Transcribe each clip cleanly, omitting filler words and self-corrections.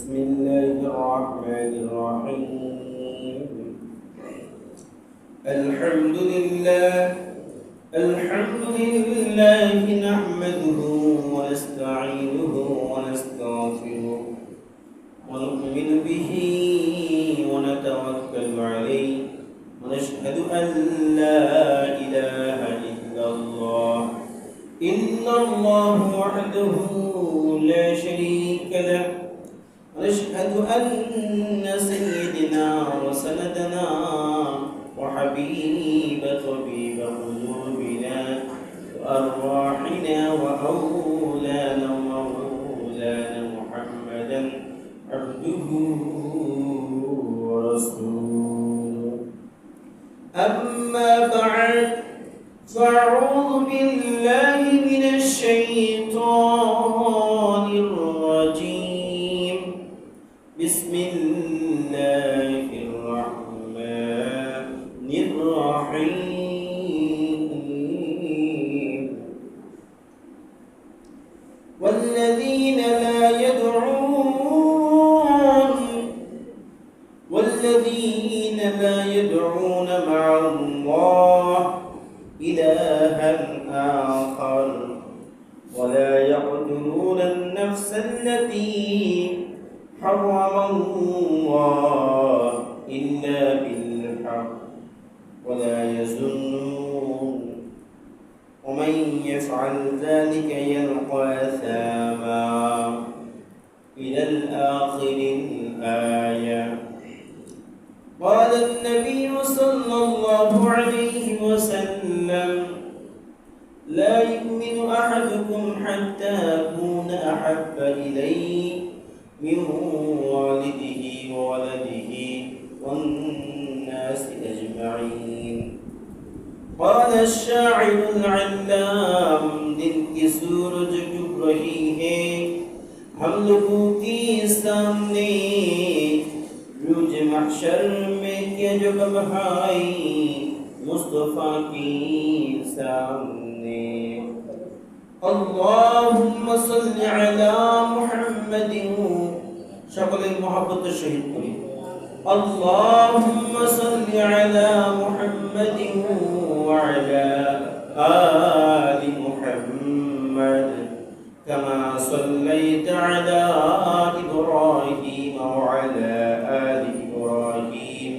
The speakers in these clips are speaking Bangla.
بسم الله الرحمن الرحيم. الحمد لله نحمده ونستعينه ونستغفره ونؤمن به ونتوكل عليه ونشهد أن لا إله إلا الله وحده لا شريك له ونشهد أن سيدنا وسندنا وحبيب طبيب قلوبنا وأرواحنا وأولانا محمدا عبده ورسوله. أما بعد، فأعوذ بالله من الشيطان الرجيم. بسم الله الرحمن الرحيم. والذين لا يدعون مع الله إلها آخر ولا يقتلون النفس التي حرم الله إلا بالحق ولا يزنون ومن يفعل ذلك يلقى أثاما إلى الآخر الآية. قال النبي صلى الله عليه وسلم: لا يؤمن أحدكم حتى أكون أحب إليه من والده وولده والناس أجمعين. قال الشاعر العلام: दिल की सूरज डूब रही है हम लोगों के सामने, रोज महशर में क्या जो बहाई मुस्तफा की सामने। अल्लाहुम्मा सल्लि अला मुहम्मदिन, সকলে মহব্বতের সহিত পড়ি। अल्लाहुम्मा सल्लि अला मुहम्मदिन ওয়া আলা আলি मुहम्मद كما صليت على إبراهيم وعلى آل إبراهيم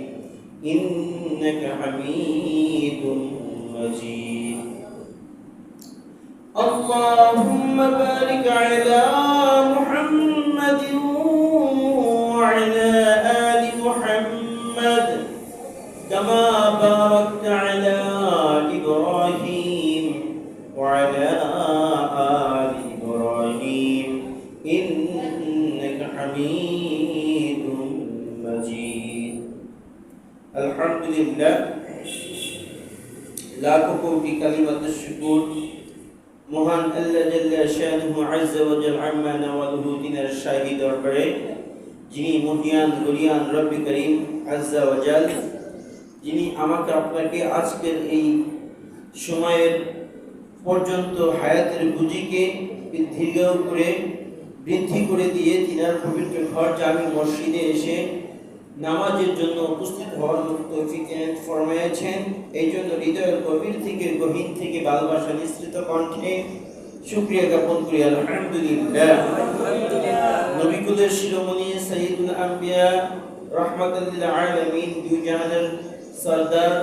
إنك حميد مجيد. اللهم بارك على محمد وعلى آل محمد كما باركت على إبراهيم وعلى آل إبراهيم إنك حميد مجيد. الحمد لله লাখো কোটি কালিমাত শুকর মহান আল্লাহ জাল্লা শানুহু আযজা ওয়া জাল আম্মা নাওয়ালুহু তিনার শাহী দরবারে, যিনি মহিয়ান গরিয়ান রব্বি করিম আযজা ওয়া জাল, যিনি আমাকে আপনাকে আজকের এই সময়ের পর্যন্ত হায়াতের বুঝিকে বৃদ্ধি করে দিয়ে তিনার পবিত্র ঘর জামি মসজিদে এসে নামাজের জন্য উপস্থিত হওয়ার তৌফিক ফরমায়েছেন। এই জন্য হৃদয়ের গভীর থেকে গহীন থেকে ভালোবাসা নিঃসৃত কণ্ঠে শুকরিয়া জ্ঞাপন করি। আলহামদুলিল্লাহ। নবী কুলের শিরোমণি সাইয়্যিদুল আম্বিয়া রাহমাতাল লিল আলামিন, দুই জাহানের সরদার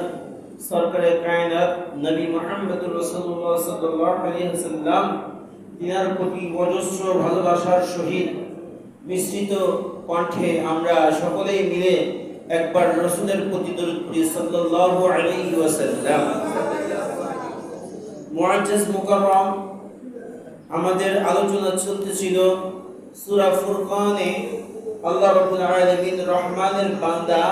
সরকারে কায়নাত নবী মুহাম্মদুর রাসূলুল্লাহ সাল্লাল্লাহু আলাইহি ওয়াসাল্লাম, তিনার প্রতি অজস্র ভালোবাসার সহিত মিশ্রিত কণ্ঠে আমরা সকলেই মিলে একবার রাসূলের প্রতি দরুদ পড়ি সাল্লাল্লাহু আলাইহি ওয়াসাল্লাম। মুআজ্জাজ মুকাররম, আমাদের আলোচনা চলতেছিল সূরা ফুরকানে আল্লাহ রাব্বুল আলামিন রহমানের বান্দা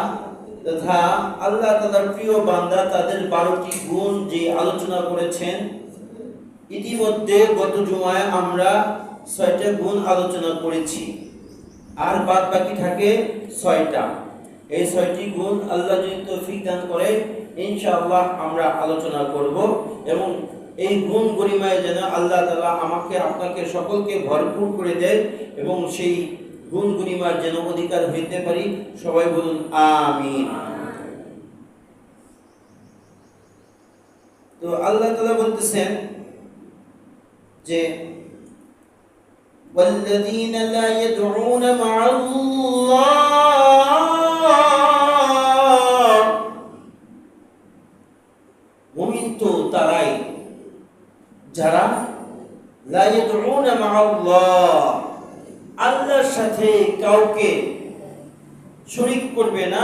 তথা আল্লাহ তাআলার প্রিয় বান্দা তাদের 12টি গুণ যে আলোচনা করেছেন। ইতিমধ্যে গত জুমায় আমরা 6টা গুণ আলোচনা করেছি, আর বাদ বাকি থাকে 6টা। এই 6টি গুণ আল্লাহ যদি তৌফিক দান করে ইনশাআল্লাহ আমরা আলোচনা করব, এবং এই গুণ গরিমায় যেন আল্লাহ তাআলা আমাকে আপনাকে সকলকে ভরপুর করে দেয় এবং সেই গুণ গরিমার যেন অধিকার হইতে পারি। সবাই বলুন আমিন। তো আল্লাহ তাআলা বলতেছেন যে والذين لا يدعون مع الله মুমিন তো তারাই যারা লা ইয়াদউনা মা আল্লাহ আল্লাহর সাথে কাউকে শরীক করবে না,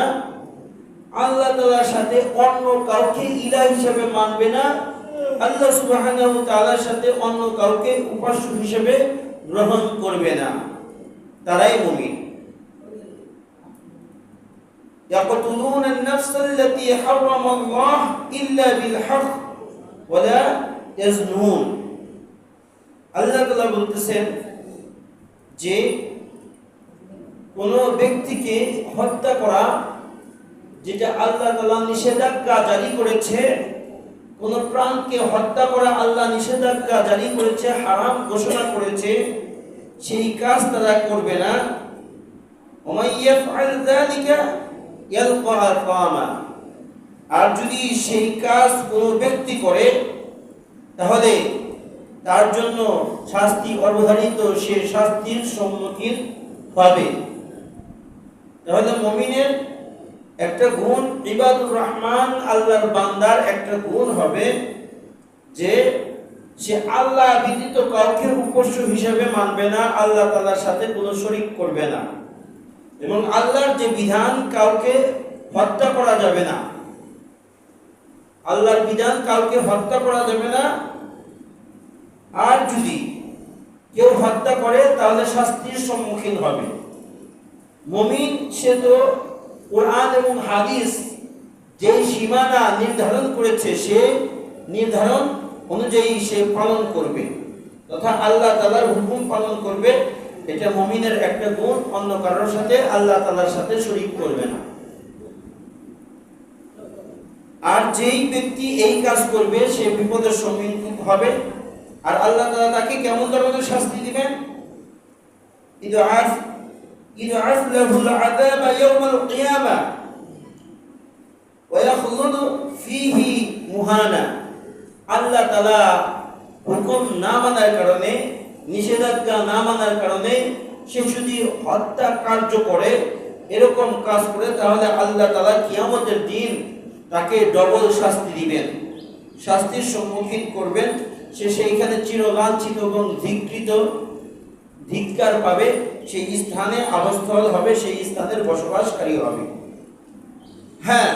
আল্লাহ তাআলার সাথে অন্য কাউকে ইলাহ হিসেবে মানবে না, আল্লাহ সুবহানাহু ওয়া তাআলার সাথে অন্য কাউকে উপাস্য হিসেবে গ্রহণ করবে না, তারাই মুমিন। يقتلون النفس التي حرم الله إلا بالحق ولا يزنون। আল্লাহ তাআলা বলতেছেন যে কোন ব্যক্তিকে হত্যা করা যেটা আল্লাহ তাআলা নিষেধাজ্ঞা জারি করেছে, কোন প্রাণকে হত্যা করা আল্লাহ নিষেধাজ্ঞা জারি করেছে, হারাম ঘোষণা করেছে, সেই কাজ তারা করবে না। ওমাই ইয়াফআল যালিকা ইয়ালকা আসামা। আর যদি সেই কাজ কোন ব্যক্তি করে তাহলে তার জন্য শাস্তি অবধারিত, সে শাস্তির সম্মুখীন হবে। তাহলে মুমিনের একটা গুণ, ইবাদুর রহমান আল্লাহর বান্দার একটা গুণ হবে যে সে আল্লাহ ব্যতীত কাউকে উপাস্য হিসেবে মানবে না, আল্লাহ তাআলার সাথে কোনো শরীক করবে না, এবং আল্লাহর যে বিধান কাউকে হত্যা করা যাবে না, আল্লাহর বিধান কাউকে হত্যা করা যাবে না। আর যদি কেউ হত্যা করে তাহলে শাস্তির সম্মুখীন হবে। মুমিন সে তো কোরআন এবং হাদিস যে সীমানা নির্ধারণ করেছে সে নির্ধারণ অনুযায়ী সে পালন করবে, তথা আল্লাহ তাআলার হুকুম পালন করবে। এটা মুমিনের একটা গুণ, অন্য কারোর সাথে আল্লাহ তাআলার সাথে শরীক করবে না। আর যেই ব্যক্তি এই কাজ করবে সে বিপদের সম্মুখীন হবে। আর আল্লাহ তাআলা তাকে কেমন ধরনের শাস্তি দিবেন? ইদআফ লাহুল আযাব ইয়াওমাল কিয়ামা ওয়া ইয়াখলুদু ফীহি মুহানা। আল্লাহ তাআলা হুকুম না মানার কারণে, নিষেধাজ্ঞা না মানার কারণে সে যদি হত্যা কার্য করে, এরকম কাজ করে, তাহলে আল্লাহ তাআলা কিয়ামতের দিন তাকে ডবল শাস্তি দিবেন, শাস্তির সম্মুখীন করবেন। সে সেইখানে চিরলাঞ্ছিত এবং ধিক্কার পাবে, সেই স্থানে আবাসস্থল হবে, সেই স্থানের বসবাসকারী হবে। হ্যাঁ,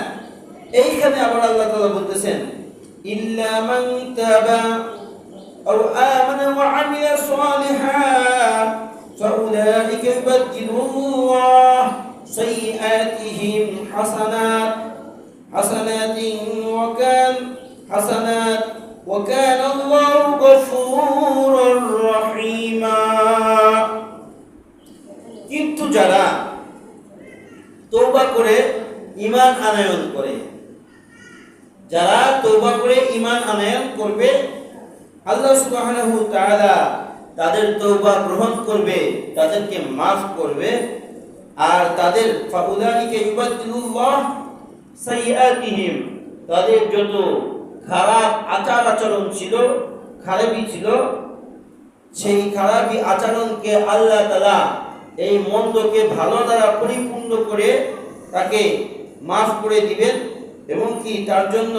এইখানে আবার আল্লাহ তাআলা বলতেছেন ইল্লা মান তাবা আও আমানা ওয়া আমিলা সালিহান ফাউলাইকা ইউবাদদিলুল্লাহ সাইয়্যাতিহিম হাসানাতিন ওয়া কানা আল্লাহু গফুরুর রহিমা। কিন্তু যারা তওবা করে ঈমান আনয়ন করে, যারা তওবা করে ঈমান আনয়ন করবে, আল্লাহ সুবহানাহু ওয়া তাআলা তাদের তওবা গ্রহণ করবে, তাদেরকে মাফ করবে। আর তাদের ফাউলাইকা ইউবাদদিলুল্লাহ সাইয়্যাতিহিম, তাদের যত খারাপ আচরণ ছিল, খারাপি ছিল, সেই খারাপি আচরণকে আল্লাহ তাআলা এই মন্দকে ভালো দ্বারা পরিপূর্ণ করে তাকে মাফ করে দিবেন। এবং কি তার জন্য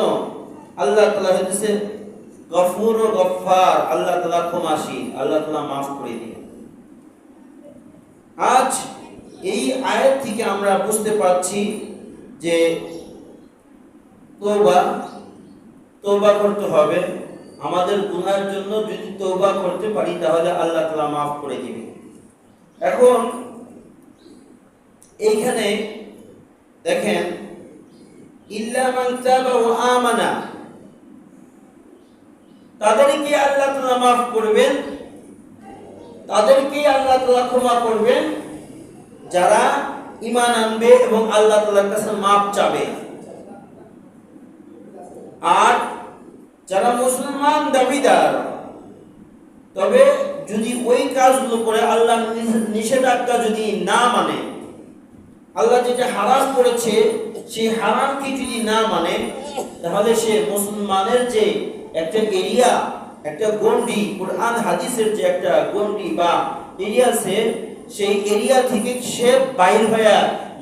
আল্লাহ তাআলা হচ্ছে গফুর ও গফফার, আল্লাহ তাআলা ক্ষমাশীল, আল্লাহ তাআলা মাফ করে দিবেন। আজ এই আয়াত থেকে আমরা বুঝতে পারছি যে তওবা করতে হবে। আমাদের গুনাহের জন্য যদি তওবা করতে পারি তাহলে আল্লাহ তাআলা মাফ করে দিবেন। এখন এইখানে দেখেন ইল্লা মান তাবা ওয়া আমানা, তাদেরকে আল্লাহ তাআলা মাফ করবেন, তাদেরকে আল্লাহ তাআলা ক্ষমা করবেন যারা ঈমান আনবে এবং আল্লাহ তাআলার কাছে মাফ চাবে। আর যারা মুসলমান দাবিদার তবে যদি ওই কাজগুলো করে, আল্লাহ নিষেধাজ্ঞা যদি না মানে, আল্লাহ যেটা হারাম করেছে সেই হারামকে যদি না মানে, তাহলে সে মুসলমানের যে একটা এরিয়া, একটা গন্ডি, কোরআন হাদিসের যে একটা গন্ডি বা এরিয়া আছে, সেই এরিয়া থেকে সে বাইর হয়ে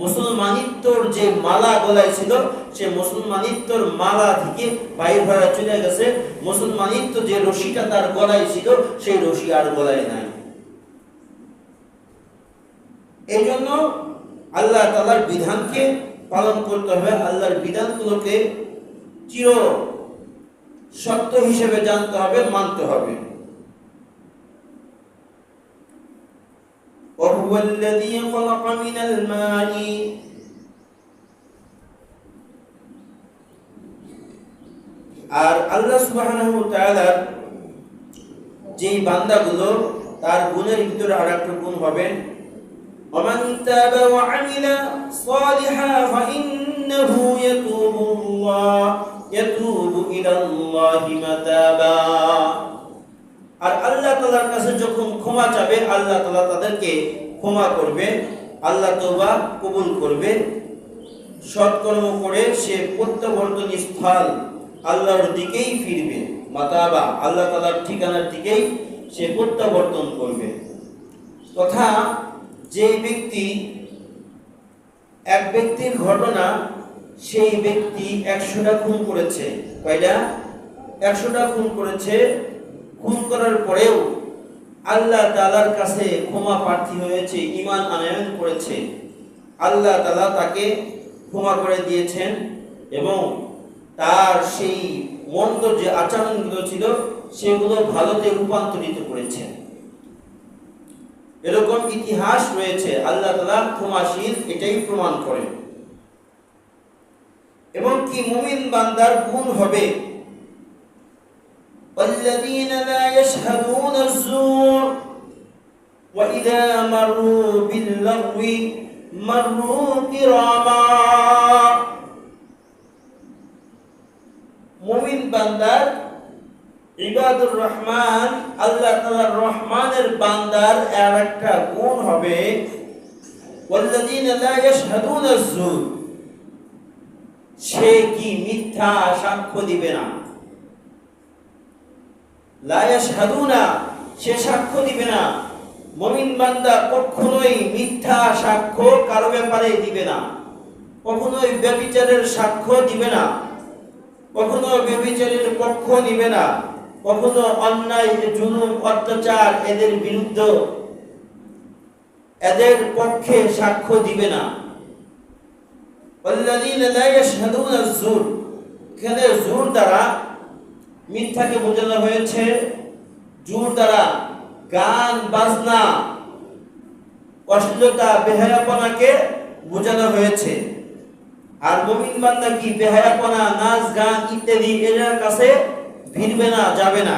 মুসলমানিত্বর যে মালা গলায় ছিল, সে মুসলমানিত্বর মালা থেকে বাইর হয়ে চলে গেছে। মুসলমানিত্ব যে রশিটা তার গলায় ছিল, সেই রশি আর গলায় নাই। এই জন্য আল্লাহ তাআলার বিধানকে পালন করতে হবে, আল্লাহর বিধানগুলোকে চির সত্য হিসেবে জানতে হবে, মানতে হবে। وهو الذي خلق من الماء আর আল্লাহ সুবহানাহু ওয়া তাআলার যেই বান্দাগুলো, তার গুণের ভিতরে আরেকটা গুণ হবে ومن تاب وعمل صالحا فإنه يتوب إلى الله متابا। আর আল্লাহ তাআলার কাছে যখন ক্ষমা চাবে, আল্লাহ তাআলা তাদেরকে ক্ষমা করবে, আল্লাহ তওবা কবুল করবে। সৎকর্ম করে সে প্রত্যাবর্তন স্থল আল্লাহর দিকেই ফিরবে, মাতাবা, আল্লাহ তাআলার ঠিকানার দিকেই সে প্রত্যাবর্তন করবে। তথা যে ব্যক্তি, এক ব্যক্তির ঘটনা, সেই ব্যক্তি 100টা খুন করেছে। কয়টা? 100টা খুন করেছে। খুন করার পরেও আল্লাহ তাআলার কাছে ক্ষমা প্রার্থী হয়েছে, ঈমান আনয়ন করেছে, আল্লাহ তাআলা তাকে ক্ষমা করে দিয়েছেন এবং তার সেই মন্দ যে আচরণগুলো ছিল সেগুলো ভালোতে রূপান্তরিত করেছেন। এরকম ইতিহাস রয়েছে। আল্লাহ তাআলা ক্ষমাশীল, এটাই প্রমাণ করে। এবং কি মুমিন বান্দার গুণ হবে, والذين لا يشهدون الزور وإذا مروا باللغو مروا كراما। মুমিন বান্দার, ইবাদুর রহমান, আল্লাহ তাআলার রহমানের বান্দার আর একটা গুণ হবে والذين لا يشهدون الزور, সে কি মিথ্যা সাক্ষ্য দিবে না। লা ইয়াশহাদুনা, সে সাক্ষ্য দিবে না। মুমিন বান্দা কখনোই মিথ্যা সাক্ষ্য কারো ব্যাপারে দিবে না, কখনোই ব্যভিচারের সাক্ষ্য দিবে না, কখনো ব্যভিচারের পক্ষ নিবে না, কখনো অন্যায়, জুলুম, অত্যাচার এদের বিরুদ্ধে, এদের পক্ষে সাক্ষ্য দিবে না। والذين لا يشهدون الزور, এখানে জোর দ্বারা মিথ্যাকে বোঝানো হয়েছে। জোর দ্বারা গান বাজনা, অশ্লীলতা, বেহায়াপনাকে বোঝানো হয়েছে। আর মুমিন বান্দা কি বেহায়াপনা, নাচ গান ইত্যাদি এর কাছে ভিড়বে না, যাবে না।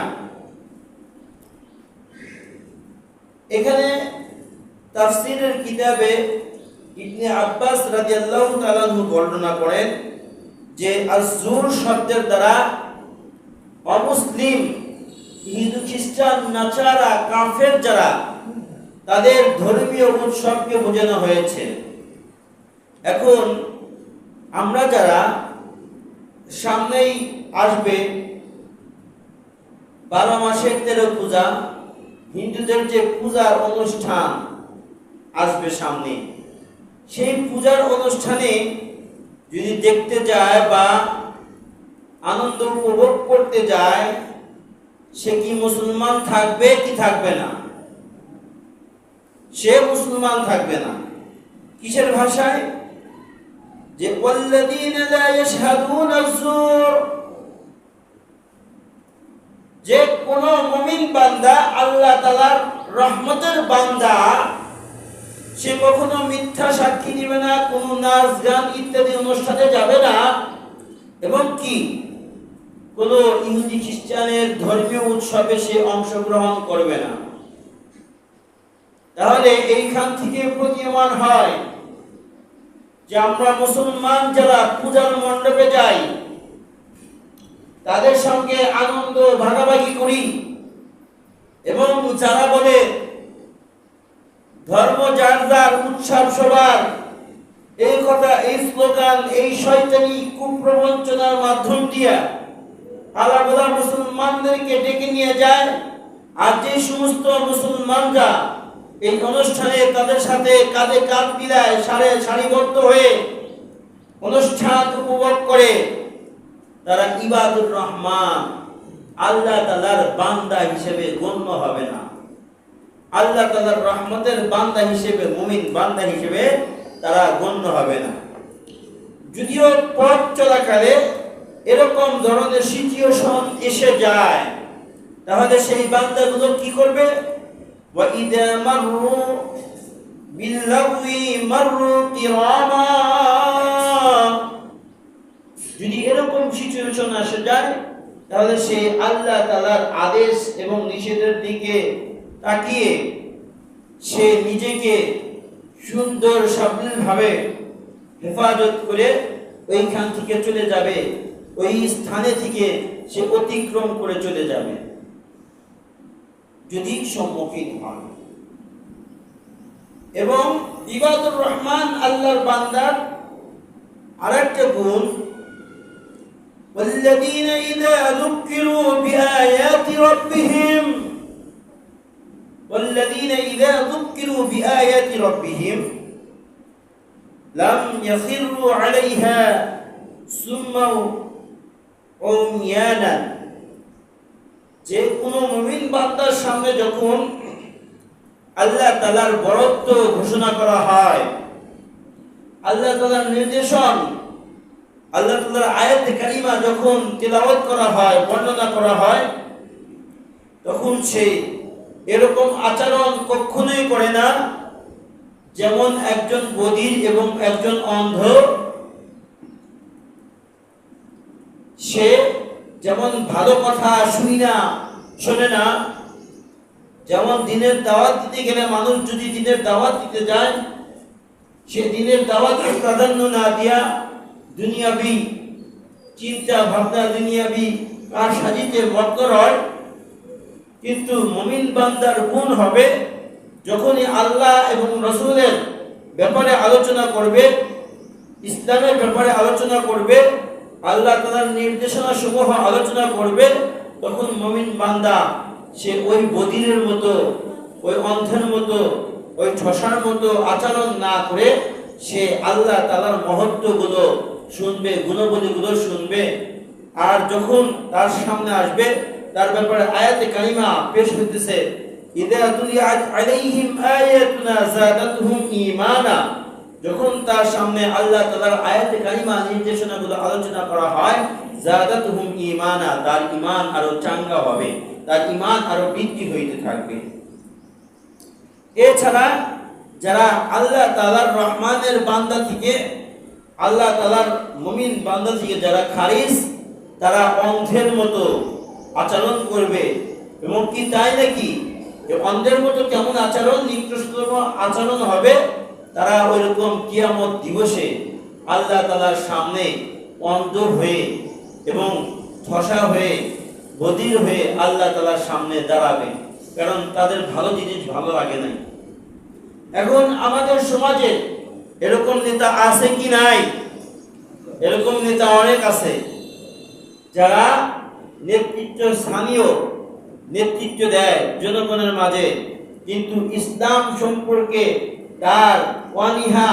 এখানে তাফসীরের কিতাবে ইবনে আব্বাস রাদিয়াল্লাহু তাআলা আনহু বর্ণনা করেন যে আয-যুর শব্দের দ্বারা অমুসলিম, হিন্দু, খ্রিস্টান, নাচারা, কাফের যারা, তাদের ধর্মীয় উৎসবকে বোঝানো হয়েছে। এখন আমরা যারা, সামনেই আসবে 12 মাসের 13 পূজা, হিন্দুদের যে পূজার অনুষ্ঠান আসবে সামনে, সেই পূজার অনুষ্ঠানে যদি দেখতে যায় বা আনন্দ উপভোগ করতে যায়, সে কি মুসলমান থাকবে কি থাকবে না? সে মুসলমান থাকবে না। কিসের ভাষায়? যে ওয়াল্লাযীনা লা ইয়াশহাদুনা আয-যুর, যে কোন মুমিন বান্দা, আল্লাহ তাআলার রহমতের বান্দা, সে কখনো মিথ্যা সাক্ষী দিবে না, কোনো নাচ গান ইত্যাদি অনুষ্ঠানে যাবে না, এবং কি কোনো ইহুদি খ্রিস্টানের ধর্মীয় উৎসবে সে অংশগ্রহণ করবে না। তাহলে এইখান থেকে প্রতীয়মান হয় যে আমরা মুসলমান যারা পূজার মণ্ডপে যাই, তাদের সঙ্গে আনন্দ ভাগাভাগি করি, এবং যারা বলে ধর্ম যার যার, উৎসব সবার, এই কথা, এই স্লোগান, এই শয়তানি কুপ্রবঞ্চনার মাধ্যম দিয়া আলাদা মুসলমানদেরকে ডেকে নিয়ে যায়। আর যে সমস্ত মুসলমানরা এই অনুষ্ঠানে তাদের সাথে কাঁধে কাঁধ মিলায় সারিবদ্ধ হয়ে অনুষ্ঠান উপভোগ করে, তারা ইবাদুর রহমান, আল্লাহ তাআলার বান্দা হিসেবে গণ্য হবে না। আল্লাহ তাআলার রহমতের বান্দা হিসেবে, মুমিন বান্দা হিসেবে তারা গণ্য হবে না। যদিও পথ চলাকালে এরকম ধরনের সিচুয়েশন এসে যায়, তাহলে সেই বান্দাগুলো কি করবে? ওয়া ইযা মাররু বিল্লাগwi মাররু কিরামা। যদি এরকম সিচুয়েশন আসে যায়, তাহলে সে আল্লাহ তাআলার আদেশ এবং নিষেধের দিকে তাকিয়ে সে নিজেকে সুন্দর সাবলীলভাবে হেফাজত করে ওইখান থেকে চলে যাবে, ওই স্থানে থেকে সে অতিক্রম করে চলে যাবে যদি সম্মুখীন হয়। এবং ইবাদুর রহমান আল্লাহর বান্দার আরেকটা গুণ, والذين إذا ذكروا بآيات ربهم والذين إذا ذكروا بآيات ربهم لم يخروا عليها سما عميانا। যে কোনো মুমিন বান্দার সামনে যখন আল্লাহ তাআলার বরত্ব ঘোষণা করা হয়, আল্লাহ তাআলার নির্দেশন, আল্লাহ তাআলার আয়াত কারিমা যখন তেলাওয়াত করা হয়, বর্ণনা করা হয়, তখন সে এরকম আচরণ কখনোই করে না যেমন একজন বধির এবং একজন অন্ধ। সে যেমন ভালো কথা শোনে না, যেমন দিনের দাওয়াত দিতে গেলে মানুষ যদি দিনের দাওয়াত দিতে যায়, সে দিনের দাওয়াতকে প্রাধান্য না দিয়া দুনিয়াবি চিন্তা ভাবনা, দুনিয়াবি কার সাজিতে মগ্ন হয়। কিন্তু মুমিন বান্দার গুণ হবে, যখনই আল্লাহ এবং রাসূলের ব্যাপারে আলোচনা করবে, ইসলামের ব্যাপারে আলোচনা করবে, আল্লাহ তাআলার নির্দেশনা সমূহ আলোচনা করবে, তখন মুমিন বান্দা সে ওই বধিরের মতো, ওই অন্ধের মতো, ওই ঠসার মতো আচরণ না করে সে আল্লাহ তাআলার মহত্বগুলো শুনবে, গুণাবলীগুলো শুনবে। আর যখন তার সামনে আসবে, তার ব্যাপারে আয়াতে কারিমা পেশ হইতেছে, ইযা তুলিয়াত আলাইহিম আয়াতুনা যাদাতুহুম ঈমানা, যখন তার সামনে আল্লাহ তাআলার আয়াতে কারিমা নির্দেশনাগুলো আলোচনা করা হয়, যাদাতুহুম ঈমানা, তার ঈমান আরো চাঙ্গা হবে, তার ঈমান আরো বৃদ্ধি হইতে থাকবে। এছাড়া যারা আল্লাহ তাআলার রহমানের বান্দা থেকে, আল্লাহ তাআলার মুমিন বান্দা থেকে যারা খারিজ, তারা অন্ধের মতো আচরণ করবে। এবং কি তাই নাকি? যে অন্ধের মতো কেমন আচরণ, নিকৃষ্টতম আচরণ হবে, তারা ওইরকম কিয়ামত দিবসে আল্লাহ তাআলার সামনে অন্ধ হয়ে এবং ঠসা হয়ে, বধির হয়ে আল্লাহ তাআলার সামনে দাঁড়াবে, কারণ তাদের ভালো জিনিস ভালো লাগে নাই। এখন আমাদের সমাজে এরকম নেতা আছে কি নাই? এরকম নেতা অনেক আছে, যারা স্থানীয় নেতৃত্ব দেয় জনগণের মাঝে, কিন্তু ইসলাম সম্পর্কে তার অনীহা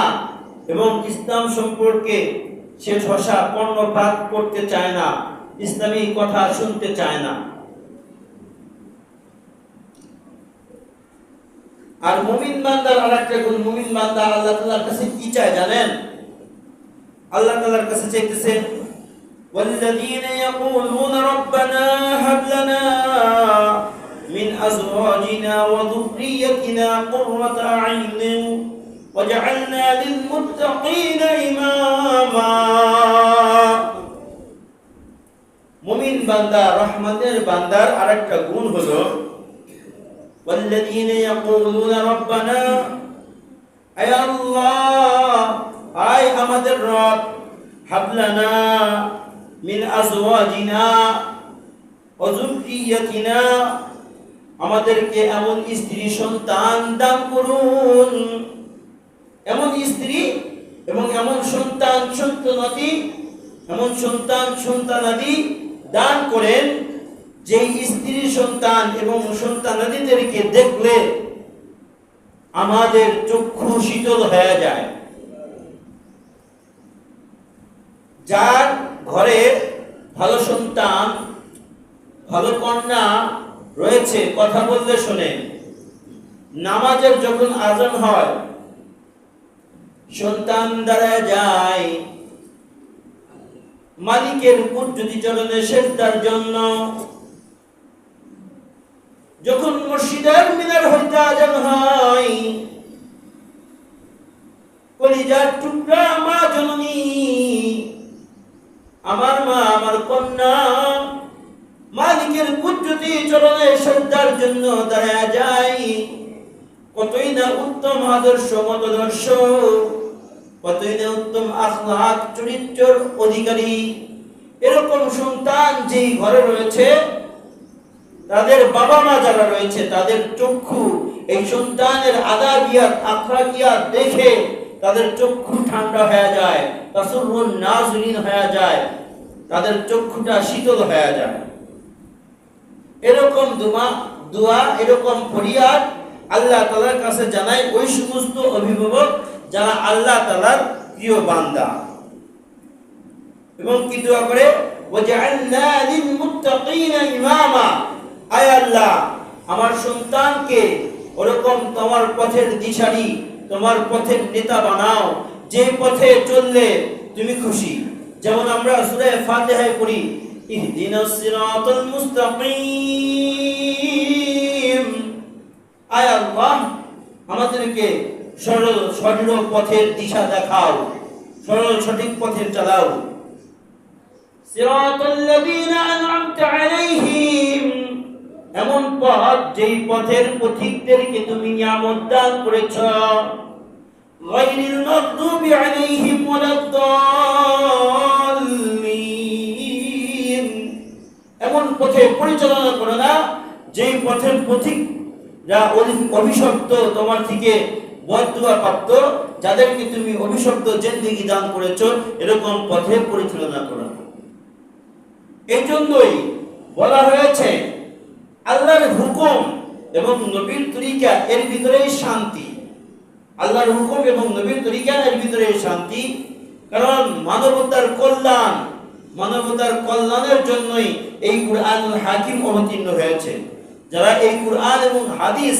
এবং ইসলাম সম্পর্কে সে ঠসা কর্ণপাত করতে চায় না, ইসলামী কথা শুনতে চায় না। আর মুমিন বান্দার আরেকটা গুণ, মুমিন বান্দা আল্লাহ তাআলার কাছে কি চায় জানেন? আল্লাহ তাআলার কাছে চাইতেছে, والذين يقولون ربنا هب لنا من أزواجنا وذريتنا قرة أعين وجعلنا للمتقين إماما। মুমিন বান্দা, রহমতের বান্দার আরেকটা গুণ হলো, والذين يقولون ربنا, আয় আল্লাহ, আয় আমাদের রব, হাব লানা মিন আজওয়াজিনা ওয়া যুররিয়াতিনা, আমাদেরকে এমন স্ত্রী সন্তান দান করুন, এমন স্ত্রী এবং এমন সন্তান সন্তানাদি, এমন সন্তান সন্তানাদি দান করেন যেই স্ত্রী সন্তান এবং সন্তানাদিদেরকে দেখলে আমাদের চক্ষু শীতল হয়ে যায়। যার ঘরে ভালো সন্তান, ভালো কন্যা রয়েছে, কথা বললে শোনে, নামাজের যখন আজান হয় সন্তান দাঁড়ায় যায় মালিকের কুদরতি চরণে সেজদার জন্য। যখন মসজিদের মিনার হইতে আজান হয়, কলিজার টুকরা মা জননী, আমার মা, আমার কন্যা মালিকের কুদরতি চরণে সেজদার জন্য দাঁড়ায় যায়। কতই না উত্তম আদর্শ, মতাদর্শ, কতই না উত্তম আখলাক চরিত্রের অধিকারী। এরকম সন্তান যেই ঘরে রয়েছে, তাদের বাবা মা যারা রয়েছে, তাদের চক্ষু এই সন্তানের আদাবিয়াত আখলাকিয়াত দেখে তাদের চক্ষু ঠান্ডা হয়ে যায়, তাসুরুন নাজরিন হয়ে যায়, তাদের চক্ষুটা শীতল হয়ে যায়। এরকম দোয়া, এরকম ফরিয়াদ আল্লাহ তাআলার কাছে জানায় ওই সমস্ত অভিভাবক যারা আল্লাহ তাআলার প্রিয় বান্দা। এবং কি দোয়া করে, ওয়াজআলনা লিল মুত্তাকিনা ইমামা, আয় আল্লাহ আমার সন্তানকে ওরকম তোমার পথের দিশারি, তোমার পথের নেতা বানাও, যে পথে চললে তুমি খুশি। যেমন আমরা সূরা ফাতিহায় পড়ি, ইহদিনাস সিরাতাল মুস্তাকিম, আয় আল্লাহ আমাদেরকে সরল সঠিক পথের দিশা দেখাও, সরল সঠিক পথে চালাও। সিরাতাল লাযীনা আন'আমতা আলাইহিম, এমন পথ যেই পথের পথিকদেরকে তুমি নিয়ামত দান করেছো। গায়রিল মাগদুবি আলাইহিম ওয়ালাদ-দাল্লিন, এমন পথে পরিচালনা করো না যেই পথের পথিকরা অভিশপ্ত, তোমার থেকে বদদুয়া প্রাপ্ত, যাদেরকে তুমি অভিশপ্ত জিন্দেগি দান করেছো, এরকম পথে পরিচালনা করো। এই জন্যই বলা হয়েছে আল্লাহর হুকুম এবং নবীর তরিকা এর ভিতরেই শান্তি। আল্লাহর হুকুম এবং নবীর তরিকা এর ভিতরে শান্তি, কারণ মানবতার কল্যাণ, মানবতার কল্যাণের জন্যই এই কুরআনুল হাকিম অবতীর্ণ হয়েছে। যারা এই কুরআন এবং হাদিস,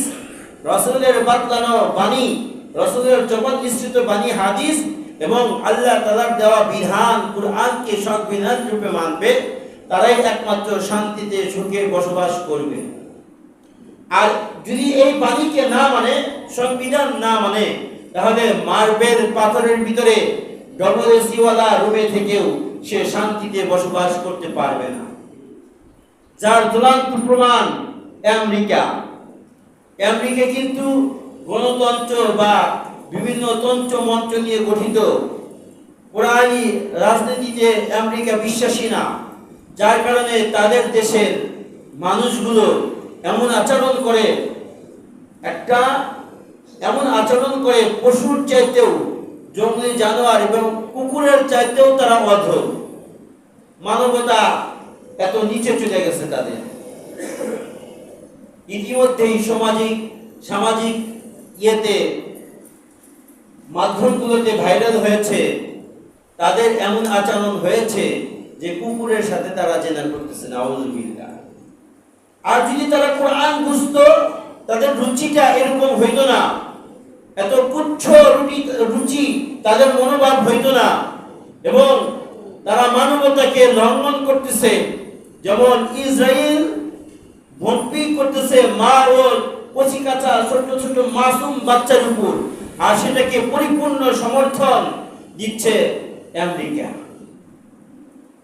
রাসূলের বাতলানো বাণী, রাসূলের জবান নিঃসৃত বাণী হাদিস এবং আল্লাহ তাআলার দেওয়া বিধান কুরআনকে সংবিধান রূপে মানবে, তারাই একমাত্র শান্তিতে সুখে বসবাস করবে। আর যদি এই বাণীকে না মানে, সংবিধান না মানে, তাহলে মার্বেল পাথরের ভিতরে ডবল এসি ওয়ালা রুমে থেকেও সে শান্তিতে বসবাস করতে পারবে না। যার জ্বলন্ত প্রমাণ আমেরিকা। আমেরিকা কিন্তু গণতন্ত্র বা বিভিন্ন তন্ত্র মন্ত্র নিয়ে গঠিত। কোরআনী রাজনীতিতে আমেরিকা বিশ্বাসী না, যার কারণে তাদের দেশের মানুষগুলো এমন আচরণ করে, পশুর চাইতেও, জঙ্গলি জানোয়ার এবং কুকুরের চাইতেও তারা অধম। মানবতা এত নিচে চলে গেছে তাদের। ইতিমধ্যেই সামাজিক মাধ্যমগুলোতে ভাইরাল হয়েছে, তাদের এমন আচরণ হয়েছে যে কুকুরের সাথে তারা জেনা করতেছে, নাউযুবিল্লাহ। আর যদি তারা কোরআন বুঝতো, তাদের রুচিটা এরকম হইতো না, এত তুচ্ছ রুচি তাদের মনোভাব হইতো না। এবং তারা মানবতাকে লঙ্ঘন করতেছে, যেমন ইসরায়েল ভম্পি করতেছে মা ও কচি কাঁচা ছোট ছোট মাসুম বাচ্চার উপর, আর সেটাকে পরিপূর্ণ সমর্থন দিচ্ছে আমেরিকা।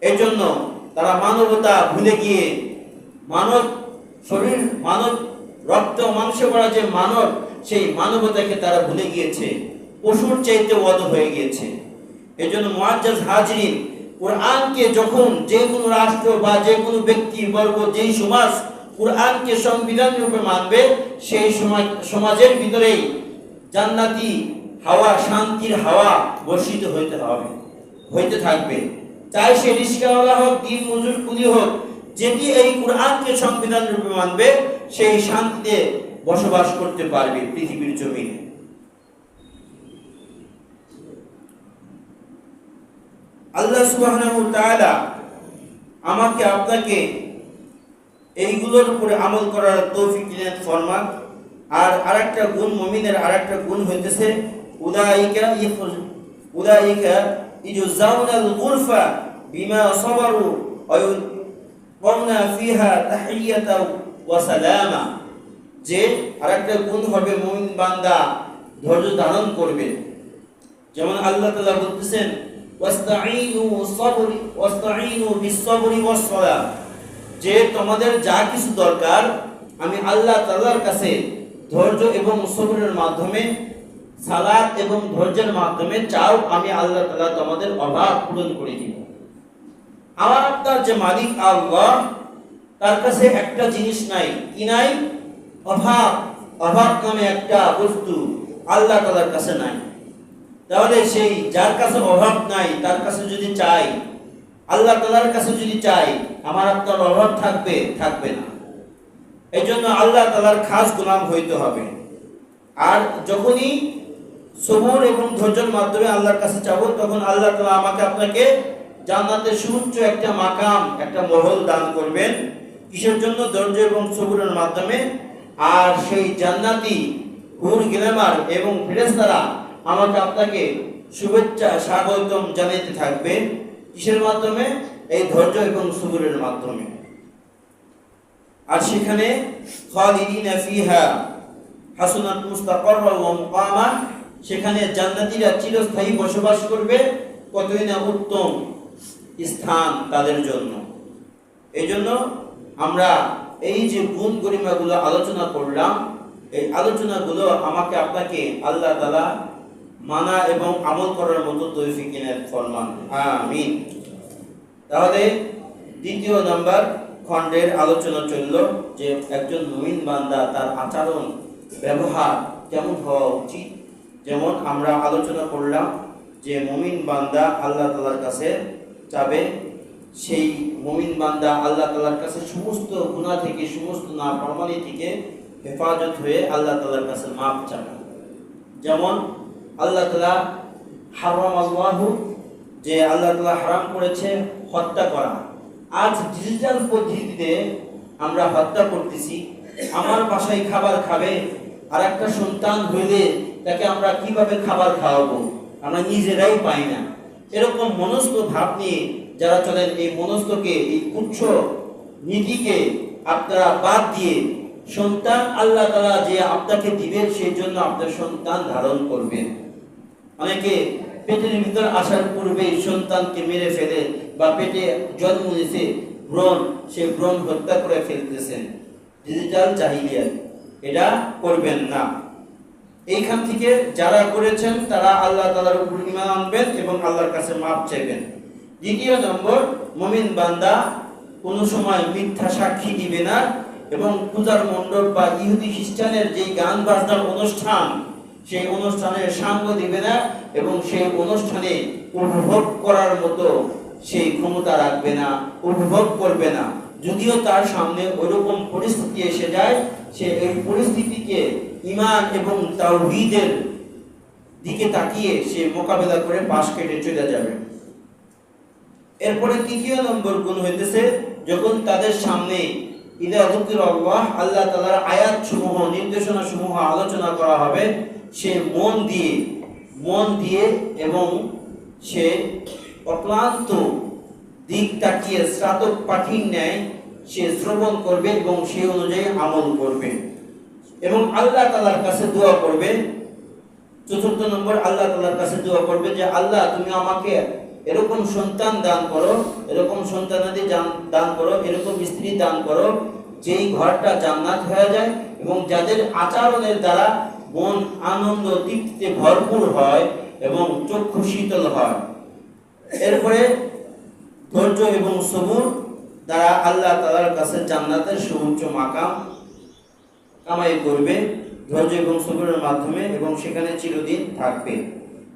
এই জন্য তারা মানবতা ভুলে গিয়ে, মানব শরীর, মানব রক্ত মাংস করা যে মানব, সেই মানবতাকে তারা ভুলে গিয়েছে, পশুর চাইতে অধম হয়ে গিয়েছে। এই জন্য মুআজ্জাজ হাজরিন, কোরআনকে যখন যে কোনো রাষ্ট্র বা যে কোনো ব্যক্তি বর্গ, যেই সমাজ কুরআনকে সংবিধান রূপে মানবে, সেই সমাজের ভিতরেই জান্নাতি হাওয়া, শান্তির হাওয়া বর্ষিত হইতে থাকবে। চাই সে রিস্কাওয়ালা হোক, দিন মজুর কুলি হোক, যেটি এই কুরআনকে সংবিধান রূপে মানবে সেই শান্তিতে বসবাস করতে পারবে পৃথিবীর জমিনে। আল্লাহ সুবহানাহু ওয়া তাআলা আমাকে আপনাকে এইগুলোর উপরে আমল করার তৌফিক দিলেন ফরমান। আর আরেকটা গুণ, মুমিনের আরেকটা গুণ হইতেছে উলাইকা ইউজাউনাল গুরফা বিমা সাবারু ওয়া ইউqawna ফিহা তাহিয়াতাও ওয়া সালামা। যে আরেকটা গুণ হবে মুমিন বান্দা ধৈর্য ধারণ করবে। যেমন আল্লাহ তাআলা বলতেছেন ওয়াস্তাঈনু বিস-সাবরি ওয়াস-সালাহ, যে তোমাদের যা কিছু দরকার আমি আল্লাহ তাআলার কাছে ধৈর্য এবং সবরের মাধ্যমে, সালাত এবং ধৈর্যের মাধ্যমে চাও, আমি আল্লাহ তাআলা তোমাদের অভাব পূরণ করে দিব। আমার আপনার যে মালিক আল্লাহ, তার কাছে একটা জিনিস নাই, কি নাই? অভাব। অভাব নামে একটা বস্তু আল্লাহ তাআলার কাছে নাই। তাহলে সেই যার কাছে অভাব নাই তার কাছে যদি চাই, আল্লাহ তাআলার কাছে যদি চাই, আমার আপনার অভাব থাকবে না। এই জন্য আল্লাহ তাআলার খাস গোলাম হইতে হবে। আর যখনই সবর এবং ধৈর্যের মাধ্যমে আল্লাহর কাছে চাবো, তখন আল্লাহ তাআলা আমাকে আপনাকে জান্নাতের সুউচ্চ একটা মাকাম, একটা মহল দান করবেন। কিসের জন্য? ধৈর্য এবং সবরের মাধ্যমে। আর সেই জান্নাতি হুর গিলামার এবং ফেরেশতারা আমাকে আপনাকে শুভেচ্ছা স্বাগতম জানাতে থাকবে। কিসের মাধ্যমে? এই ধৈর্য এবং সবরের মাধ্যমে। আর সেখানে খালিদিনা ফিহা হাসুনাত মুস্তাকাররা ওয়া মুকামা, সেখানে জান্নাতীরা চিরস্থায়ী বসবাস করবে। কতই না উত্তম স্থান তাদের জন্য। এই জন্য আমরা এই যে গুণ গরিমাগুলো আলোচনা করলাম, এই আলোচনাগুলো আমাকে আপনাকে আল্লাহ তাআলা মানা এবং আমল করার মতো তৌফিক দিনের ফরমান, আমিন। তাহলে দ্বিতীয় নাম্বার খণ্ডের আলোচনা চলল যে একজন মুমিন বান্দা তার আচরণ ব্যবহার কেমন হওয়া উচিত। যেমন আমরা আলোচনা করলাম যে মুমিন বান্দা আল্লাহ তাআলার কাছে চাবে, সেই মুমিন বান্দা আল্লাহ তাআলার কাছে সমস্ত গুনাহ থেকে, সমস্ত নাফরমানি থেকে হেফাজত হয়ে আল্লাহ তাআলার কাছে মাফ চাবে। যেমন আল্লাহ তাআলা হারামাল্লাহু, যে আল্লাহ তাআলা হারাম করেছে হত্যা করা। আজ ডিজিটাল পদ্ধতিতে আমরা হত্যা করতেছি। আমার বাসায় খাবার খাবে, আর একটা সন্তান হইলে তাকে আমরা কিভাবে খাবার খাওয়াবো আমরা নিজেরাই পাই না। এরকম মনস্থ ভাব নিয়ে যারা চলেন, এই মনস্থকে, এই তুচ্ছ নীতিকে আপনারা বাদ দিয়ে সন্তান আল্লাহ তাআলা যে আপনাকে দিবেন সেই জন্য আপনার সন্তান ধারণ করবেন। অনেকে পেটের ভিতর আসার পূর্বে সন্তানকে মেরে ফেলে, বা পেটে জন্ম নিয়েছে ভ্রূণ, সেই ভ্রূণ হত্যা করে ফেলতেছেন। ডিজিটাল জাহিলিয়াত, এটা করবেন না। এইখান থেকে যারা করেছেন তারা আল্লাহ তাআলার উপর ঈমান আনবেন এবং আল্লাহর কাছে মাফ চাইবেন। দ্বিতীয় নম্বর, মুমিন বান্দা কোনো সময় মিথ্যা সাক্ষী দিবে না, এবং পূজার মণ্ডপ বা ইহুদি খ্রিস্টানের যে গান বাজনার অনুষ্ঠান, সেই অনুষ্ঠানের সঙ্গ দিবে না, এবং সেই অনুষ্ঠানে উপভোগ করার মতো সেই ক্ষমতা রাখবে না, উপভোগ করবে না। যদিও তার সামনে ওইরকম পরিস্থিতি এসে যায়, সে এই পরিস্থিতিকে ঈমান এবং তাওহীদের দিকে তাকিয়ে সে মোকাবেলা করে পাশ কেটে চলে যাবে। এরপরে তৃতীয় নম্বর গুণ হইতেছে, যখন তাদের সামনে ইদা যুকিরাল্লাহ, আল্লাহ তাআলার আয়াত সমূহ, নির্দেশনা সমূহ আলোচনা করা হবে, সে মন দিয়ে এবং সে অক্লান্ত দিক তাকিয়ে শ্রাতক পাখির ন্যায় সে শ্রবণ করবে এবং সেই অনুযায়ী আমল করবে এবং আল্লাহ তাআলার কাছে দোয়া করবে। চতুর্থ নম্বর, আল্লাহ তাআলার কাছে দোয়া করবে যে আল্লাহ তুমি আমাকে এরকম সন্তান দান করো, এরকম সন্তানাদি দান করো, এরকম স্ত্রী দান করো যেই ঘরটা জান্নাত হয়ে যায় এবং যাদের আচরণের দ্বারা মন আনন্দ তৃপ্তিতে ভরপুর হয় এবং চক্ষু শীতল হয়। এরপরে ধৈর্য এবং সবুর, তারা আল্লাহ তাআলার কাছে জান্নাতের সুউচ্চ মাকাম কামাই করবে ধৈর্য এবং সবরের মাধ্যমে, এবং সেখানে চিরদিন থাকবে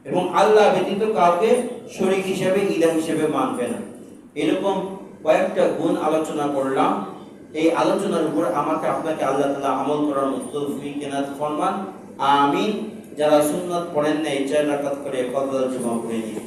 এবং আল্লাহ ব্যতীত কাউকে শরীক হিসেবে, ইলাহ হিসেবে মানবে না। এরকম কয়েকটা গুণ আলোচনা করলাম। এই আলোচনার উপর আমাকে আপনাকে আল্লাহ তাআলা আমল করার মতো তৌফিক এনায়েত ফরমান। আমিন। যারা সুন্নাত পড়েন না, এই 4 রাকাত করে ফরজ জমা করে নিন।